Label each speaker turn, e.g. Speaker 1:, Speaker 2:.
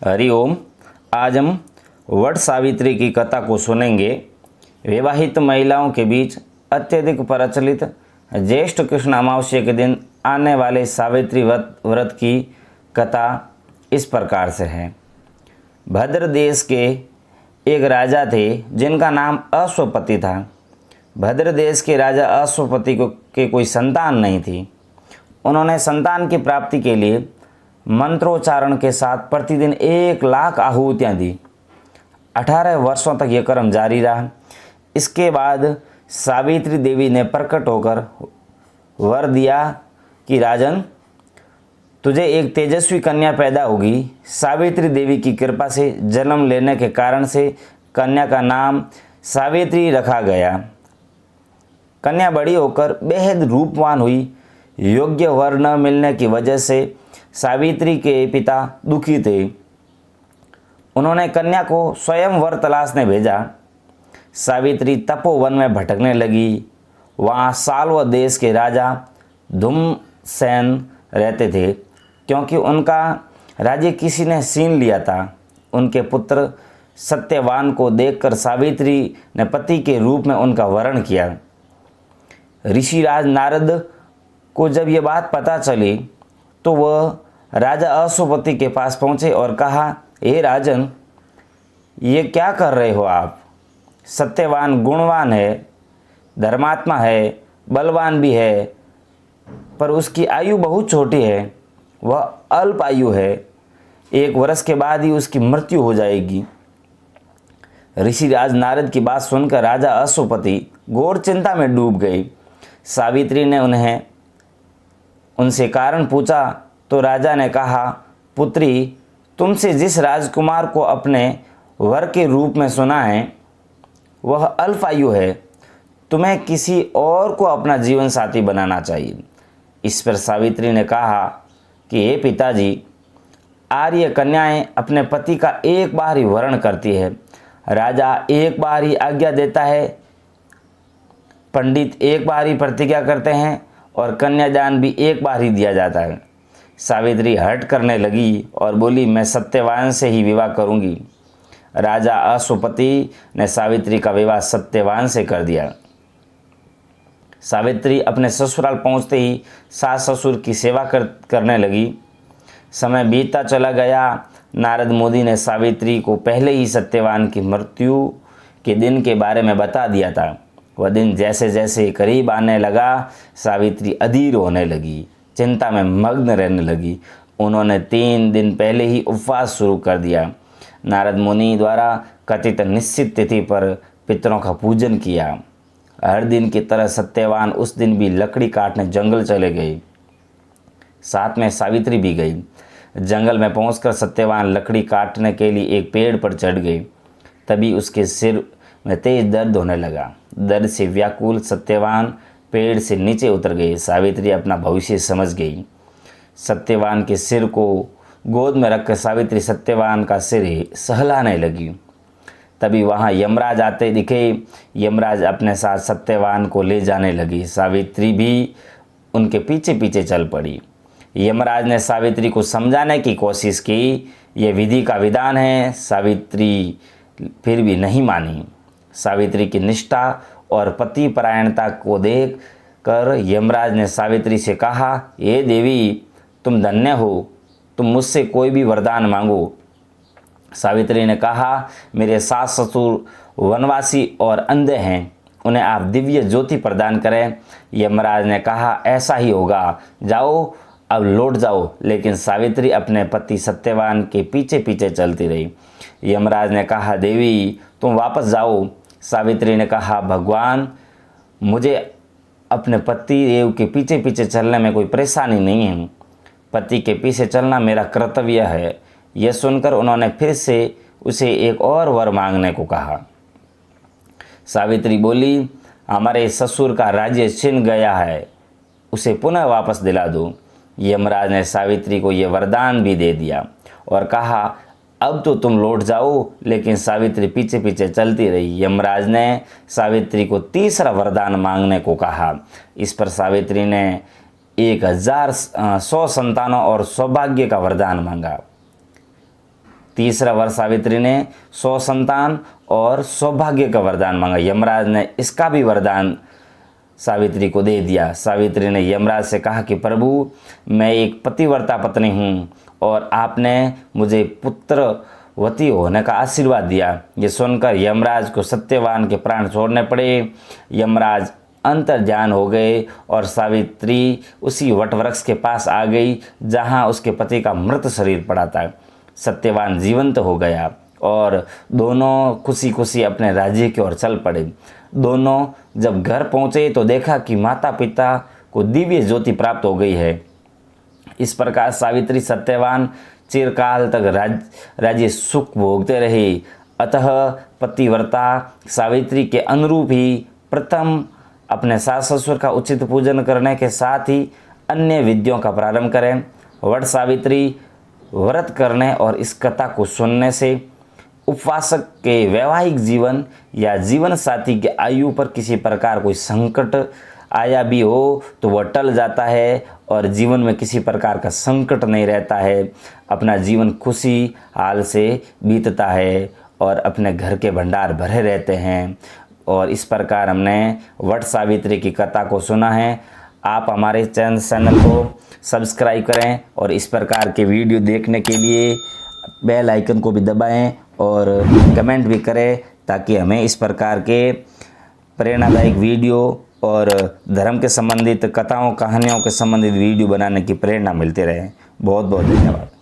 Speaker 1: हरिओम। आज हम वट सावित्री की कथा को सुनेंगे। विवाहित महिलाओं के बीच अत्यधिक प्रचलित ज्येष्ठ कृष्ण अमावस्या के दिन आने वाले सावित्री व्रत की कथा इस प्रकार से है। भद्र देश के एक राजा थे जिनका नाम अश्वपति था। भद्र देश के राजा अश्वपति के कोई संतान नहीं थी। उन्होंने संतान की प्राप्ति के लिए मंत्रोच्चारण के साथ प्रतिदिन 1,00,000 आहुतियाँ दी। 18 वर्षों तक यह क्रम जारी रहा। इसके बाद सावित्री देवी ने प्रकट होकर वर दिया कि राजन, तुझे एक तेजस्वी कन्या पैदा होगी। सावित्री देवी की कृपा से जन्म लेने के कारण से कन्या का नाम सावित्री रखा गया। कन्या बड़ी होकर बेहद रूपवान हुई। योग्य वर न मिलने की वजह से सावित्री के पिता दुखी थे। उन्होंने कन्या को स्वयं वर तलाशने भेजा। सावित्री तपोवन में भटकने लगी। वहाँ साल्व देश के राजा धूम्रसेन रहते थे, क्योंकि उनका राज्य किसी ने छीन लिया था। उनके पुत्र सत्यवान को देखकर सावित्री ने पति के रूप में उनका वरण किया। ऋषिराज नारद को जब ये बात पता चली तो वह राजा अश्वपति के पास पहुँचे और कहा, हे राजन, ये क्या कर रहे हो आप? सत्यवान गुणवान है, धर्मात्मा है, बलवान भी है, पर उसकी आयु बहुत छोटी है। वह अल्प आयु है। 1 वर्ष के बाद ही उसकी मृत्यु हो जाएगी। ऋषिराज नारद की बात सुनकर राजा अश्वपति घोर चिंता में डूब गए। सावित्री ने उनसे कारण पूछा तो राजा ने कहा, पुत्री, तुमसे जिस राजकुमार को अपने वर के रूप में सुना है वह अल्प आयु है। तुम्हें किसी और को अपना जीवन साथी बनाना चाहिए। इस पर सावित्री ने कहा कि हे पिताजी, आर्य कन्याएं अपने पति का एक बार ही वरण करती है। राजा एक बार ही आज्ञा देता है, पंडित एक बार ही प्रतिज्ञा करते हैं और कन्यादान भी एक बार ही दिया जाता है। सावित्री हट करने लगी और बोली, मैं सत्यवान से ही विवाह करूंगी। राजा अश्वपति ने सावित्री का विवाह सत्यवान से कर दिया। सावित्री अपने ससुराल पहुंचते ही सास ससुर की सेवा करने लगी। समय बीतता चला गया। नारद मुनि ने सावित्री को पहले ही सत्यवान की मृत्यु के दिन के बारे में बता दिया था। वह दिन जैसे जैसे करीब आने लगा, सावित्री अधीर होने लगी, चिंता में मग्न रहने लगी। उन्होंने 3 दिन पहले ही उपवास शुरू कर दिया। नारद मुनि द्वारा कथित निश्चित तिथि पर पितरों का पूजन किया। हर दिन की तरह सत्यवान उस दिन भी लकड़ी काटने जंगल चले गए। साथ में सावित्री भी गई। जंगल में पहुंचकर सत्यवान लकड़ी काटने के लिए एक पेड़ पर चढ़ गए। तभी उसके सिर में तेज दर्द होने लगा। दर्द से व्याकुल सत्यवान पेड़ से नीचे उतर गए। सावित्री अपना भविष्य समझ गई। सत्यवान के सिर को गोद में रखकर सावित्री सत्यवान का सिर सहलाने लगी। तभी वहाँ यमराज आते दिखे। यमराज अपने साथ सत्यवान को ले जाने लगी। सावित्री भी उनके पीछे पीछे चल पड़ी। यमराज ने सावित्री को समझाने की कोशिश की, यह विधि का विधान है। सावित्री फिर भी नहीं मानी। सावित्री की निष्ठा और पति परायणता को देख कर यमराज ने सावित्री से कहा, हे देवी, तुम धन्य हो, तुम मुझसे कोई भी वरदान मांगो। सावित्री ने कहा, मेरे सास ससुर वनवासी और अंधे हैं, उन्हें आप दिव्य ज्योति प्रदान करें। यमराज ने कहा, ऐसा ही होगा, जाओ, अब लौट जाओ। लेकिन सावित्री अपने पति सत्यवान के पीछे पीछे चलती रही। यमराज ने कहा, देवी, तुम वापस जाओ। सावित्री ने कहा, भगवान, मुझे अपने पति देव के पीछे पीछे चलने में कोई परेशानी नहीं है। पति के पीछे चलना मेरा कर्तव्य है। यह सुनकर उन्होंने फिर से उसे एक और वर मांगने को कहा। सावित्री बोली, हमारे ससुर का राज्य छिन गया है, उसे पुनः वापस दिला दो। यमराज ने सावित्री को यह वरदान भी दे दिया और कहा, अब तो तुम लौट जाओ। लेकिन सावित्री पीछे पीछे चलती रही। यमराज ने सावित्री को तीसरा वरदान मांगने को कहा। इस पर सावित्री ने 1,100 संतानों और सौभाग्य का वरदान मांगा। तीसरा वर सावित्री ने 100 संतान और सौभाग्य का वरदान मांगा। यमराज ने इसका भी वरदान सावित्री को दे दिया। सावित्री ने यमराज से कहा कि प्रभु, मैं एक पतिव्रता पत्नी हूँ और आपने मुझे पुत्रवती होने का आशीर्वाद दिया। ये सुनकर यमराज को सत्यवान के प्राण छोड़ने पड़े। यमराज अंतर्ध्यान हो गए और सावित्री उसी वटवृक्ष के पास आ गई जहाँ उसके पति का मृत शरीर पड़ा था। सत्यवान जीवंत हो गया और दोनों खुशी खुशी अपने राज्य की ओर चल पड़े। दोनों जब घर पहुँचे तो देखा कि माता पिता को दिव्य ज्योति प्राप्त हो गई है। इस प्रकार सावित्री सत्यवान चिरकाल तक राज्य सुख भोगते रहे। अतः पतिव्रता सावित्री के अनुरूप ही प्रथम अपने सास ससुर का उचित पूजन करने के साथ ही अन्य विधियों का प्रारंभ करें। वट सावित्री व्रत करने और इस कथा को सुनने से उपवासक के वैवाहिक जीवन या जीवन साथी के आयु पर किसी प्रकार कोई संकट आया भी हो तो वह टल जाता है और जीवन में किसी प्रकार का संकट नहीं रहता है। अपना जीवन खुशी हाल से बीतता है और अपने घर के भंडार भरे रहते हैं। और इस प्रकार हमने वट सावित्री की कथा को सुना है। आप हमारे चैनल को सब्सक्राइब करें और इस प्रकार के वीडियो देखने के लिए बेल आइकन को भी दबाएं और कमेंट भी करें, ताकि हमें इस प्रकार के प्रेरणादायक वीडियो और धर्म के संबंधित कथाओं कहानियों के संबंधित वीडियो बनाने की प्रेरणा मिलती रहे। बहुत बहुत धन्यवाद।